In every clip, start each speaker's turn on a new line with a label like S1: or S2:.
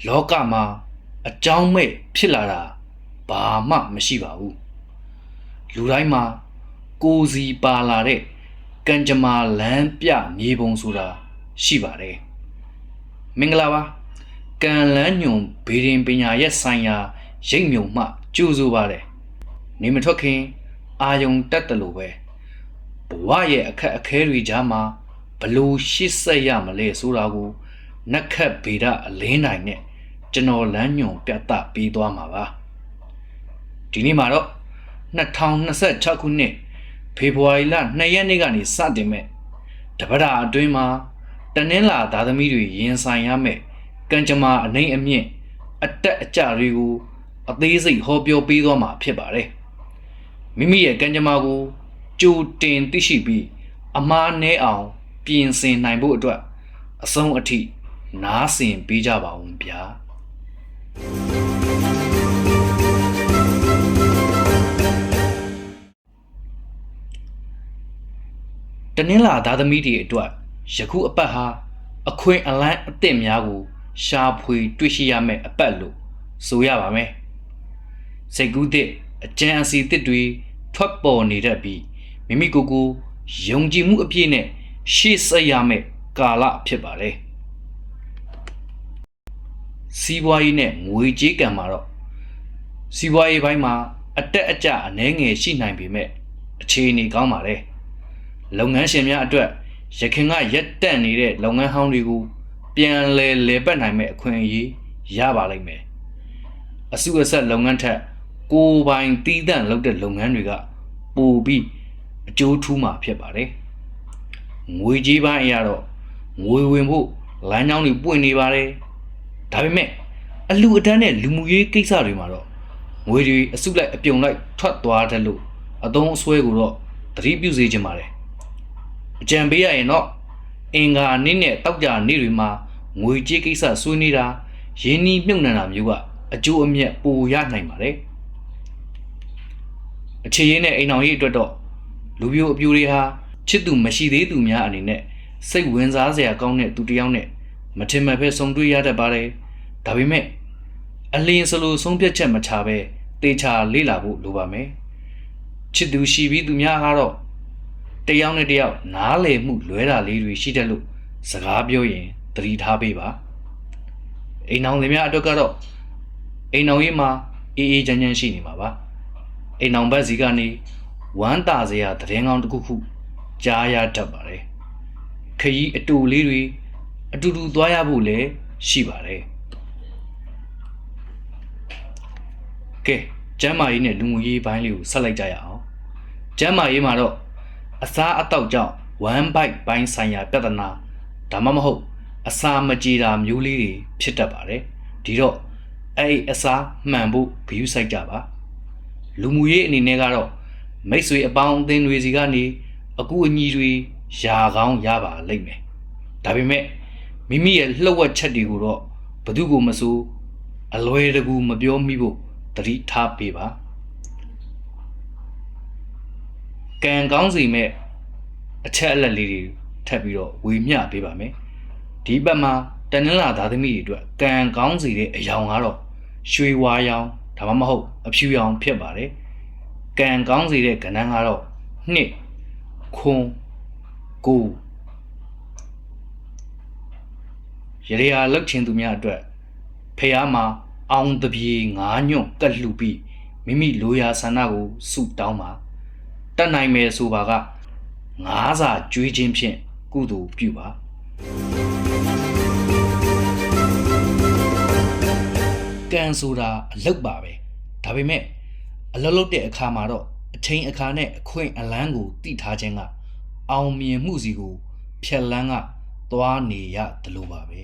S1: လောကမှာအကြောင်းမဲ့ဖြစ်လာတာဘာမှမရှိပါဘူးလူတိုင်းမှာကိုယ်စီပါလာတဲ့ကံကြမ္မာလမ်းပြမြေပုံဆိုတာရှိပါတယ်မင်္ဂလာပါကံလန်းညွန်ဘေရင်ပညာရဲ့ဆိုင်ရာရိပ်မြုံမှကြိုးဆိုပါတယ်နေမထွက်ခင်အာယုံတက်တယ်လို့ပဲဘဝရဲ့အခက်အခဲတွေကြားမှာဘလို့ရှစ်ဆက်ရမလဲဆိုတာကိုနက်ခတ်ဗေဒအလင်းနိုင်နဲ့ကျွန်တော်လမ်းညွန်ပြသပေးသွားမှာပါဒီနေ့မှာတော့2026ခုနှစ်ဖေဖော်ဝါရီလ2ရက်နေ့ကနေစတင်မဲ့တပတ်တာအတွင်းမှာတနင်္လာသားသမီးတွေရင်ဆိုင်ရမဲ့ကံကြမ္မာအနှိမ့်အမြင့်အတက်အကျတွေကိုအသေးစိတ်ဟောပြောပေးသွားမှာဖြစ်ပါတယ်မိမိရဲ့ကံကြမ္မာကိုကြိုတင်သိရှိပြီးအမှားနည်းအောင်ပြင်ဆင်နိုင်ဖို့အတွက်အဆုံးအထိနားဆင်ပေးကြပါဦးဗျာတနင်္လာသားသမီးတွေအတွက်ယခုအပတ်ဟာအခွင့်အလမ်းအသစ်များကိုရှာဖွေတွေ့ရှိရမယ့်အပတ်လို့ဆိုရပါမယ်စိတ်ကူးသည့်အကြံအစီသစ်တွေထွက်ပေါ်နေတတ်ပြီးမိမိကိုယ်ကိုယုံကြည်မှုအပြည့်နဲ့ရှေ့ဆက်ရမယ့်ကာလဖြစ်ပါတယ်စီးပွားရေးနဲ့ငွေကြေးကံမှာတော့စီးပွားရေးပိုင်းမှာအတက်အကျအနည်းငယ်ရှိနိုင်ပေမဲ့အခြေအနေကောင်းပါတယ်လုပ်ငန်းရှင်များအတွက်ရခင်ကရက်တက်နေတဲ့လုပ်ငန်းဟောင်းတွေကိုပြန်လဲပတ်နိုင်မဲ့အခွင့်အရေးရပါလိမ့်မယ်အစုအဆက်လုပ်ငန်းထက်ကိုယ်ပိုင်တည်တံ့လုပ်တဲ့လုပ်ငန်းတွေကပိုပြီးအကျိုးထူးမှာဖြစ်ပါတယ်ငွေကြေးပိုင်းအရာတော့ငွေဝင်ဖို့လမ်းကြောင်းတွေပွင့်နေပါတယ်ဒါပေမဲ့အလူအတန်းနဲ့လူမှုရေးကိစ္စတွေမှာတော့ငွေတွေအစုလိုက်အပြုံလိုက်ထွက်သွားတယ်လို့အသုံးအဆွဲကိုတော့သတိပြုစေချင်ပါတယ်အကြံပေးရရင်တော့အင်္ဂါနေ့နဲ့တောက်ကြနေ့တွေမှာငွေကြေးကိစ္စဆွေးနေတာရင်းနှီးမြှုပ်နှံတာမျိုးကအကျိုးအမြတ်ပိုရနိုင်ပါတယ်အခြေရင်းနဲ့အိမ်အောင်ရေးအတွက်တော့လူပြိုအပြိုတွေဟာချစ်သူမရှိသေးသူများအနေနဲ့စိတ်ဝင်စားစရာကောင်းတဲ့သူတစ်ယောက်နဲ့မထင်မှတ်ပဲဆုံတွေ့ရတတ်ပါတယ်ဒါပေမဲ့အလင်းစလိုဆုံးဖြတ်ချက်မချပဲတေချာလေ့လာဖို့လိုပါမယ်ချစ်သူရှိပြီးသူများကတော့တယောက်နဲ့တယောက်နားလည်မှုလွဲတာလေးတွေရှိတတ်လို့စကားပြောရင်သတိထားပေးပါအိမ်အောင်တွေများအတွက်ကတော့အိမ်အောင်ရေးမှာအေးအေးချမ်းချမ်းရှိနေမှာပါအိမ်အောင်ဘက်စီကနေဝမ်းသာစရာသတင်းကောင်းတစ်ခုခုကြားရတတ်ပါတယ်ခရီးအတူလေးတွေအတူတူသွားရဖို့လည်းရှိပါတယ်ကဲကျမ်းမာရေးနဲ့လူမှုရေးပိုင်းလေးကိုဆက်လိုက်ကြရအောင်ကျမ်းမာရေးမှာတော့အစားအသောက်ကြောင့်ဝမ်းဗိုက်ပိုင်းဆိုင်ရာပြဿနာဒါမှမဟုတ်အစာမကြေတာမျိုးလေးတွေဖြစ်တတ်ပါတယ်ဒီတော့အဲ့အစာမှန်ဖို့ဂရုစိုက်ကြပါလူမှုရေးအနေနဲ့ကတော့မိတ်ဆွေအပေါင်းအသင်းတွေစီကနေအကူအညီတွေယာကောင်းရပါလိမ့်မယ်ဒါပေမဲ့မိမိရဲ့လှုပ်ဝက်ချက်တွေကိုတော့ဘယ်သူကိုမဆိုအလွယ်တကူမပြောမိဖို့သတိထားပေးပါကံကောင်းစီမဲ့အချက်အလက်လေးတွေထပ်ပြီးတော့ဝေမျှပေးပါမယ်ဒီဘက်မှာတနင်္လာသားသမီးတွေအတွက်ကံကောင်းစီတဲ့အယောင်ကတော့ရွှေဝါရောင်ဒါမှမဟုတ်အဖြူရောင်ဖြစ်ပါတယ်ကံကောင်းစီတဲ့ကဏ္ဍကတော့နှစ်ခွန်ကိုရေရာလှုပ်ချင်သူများအတွက်ဖះမှာအောင်တပြေငါးညွန့်ကတ်လှူပြီးမိမိလိုရာဆန္ဒကိုဆုတောင်းပါတတ်နိုင်မယ်ဆိုပါကငါးစာကြွေးခြင်းဖြင့်ကုသိုလ်ပြုပါကံဆိုတာအလုပ်ပါပဲဒါပေမဲ့အလုပ်လုပ်တဲ့အခါမှာတော့အချိန်အခါနဲ့အခွင့်အလမ်းကိုတည်ထားခြင်းကအောင်မြင်မှုစီကိုဖြတ်လန်းကသွားနေရတယ်လို့ပါပဲ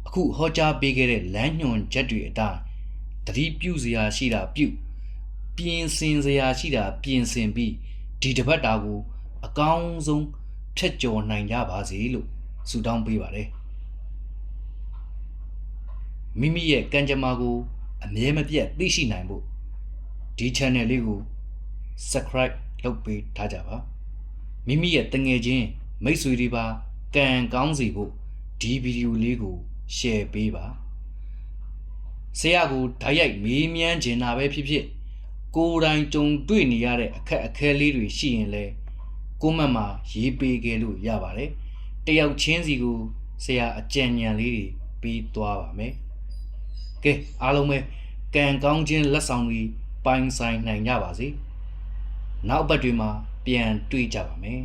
S1: အခုဟောကြားပေးခဲ့တဲ့လမ်းညွှန်ချက်တွေအတိုင်းသတိပြုစရာရှိတာပြုပြင်ဆင်စရာရှိတာပြင်ဆင်ပြီးဒီတပတ်တာကိုအကောင်းဆုံးဖြတ်ကျော်နိုင်ကြပါစေလို့ဆုတောင်းပေးပါတယ်မိမိရဲ့ကံကြမ္မာကိုအမြဲမပြတ်သိရှိနိုင်ဖို့ဒီ channel လေးကို subscribe လုပ်ပေးထားကြပါမိမိရဲ့တငယ်ချင်းမိတ်ဆွေတွေပါကံကောင်းစေဖို့ဒီဗီဒီယိုလေးကို share ပေးပါဆရာကိုဓာတ်ရိုက်မေးမြန်းခြင်းတာပဲဖြစ်ဖြစ်ကိုယ်တိုင်ကြုံတွေ့နေရတဲ့အခက်အခဲလေးတွေရှိရင်လဲကိုမတ်မှာရေးပေးခဲ့လို့ရပါတယ်တယောက်ချင်းစီကိုဆရာအကြံဉာဏ်လေးတွေပေးသွားပါမယ်ကဲအားလုံးပဲကံကောင်းခြင်းလက်ဆောင်တွေပိုင်ဆိုင်နိုင်ကြပါစေနောက်ဘက်တွေမှာပြန်တွေ့ကြပါမယ်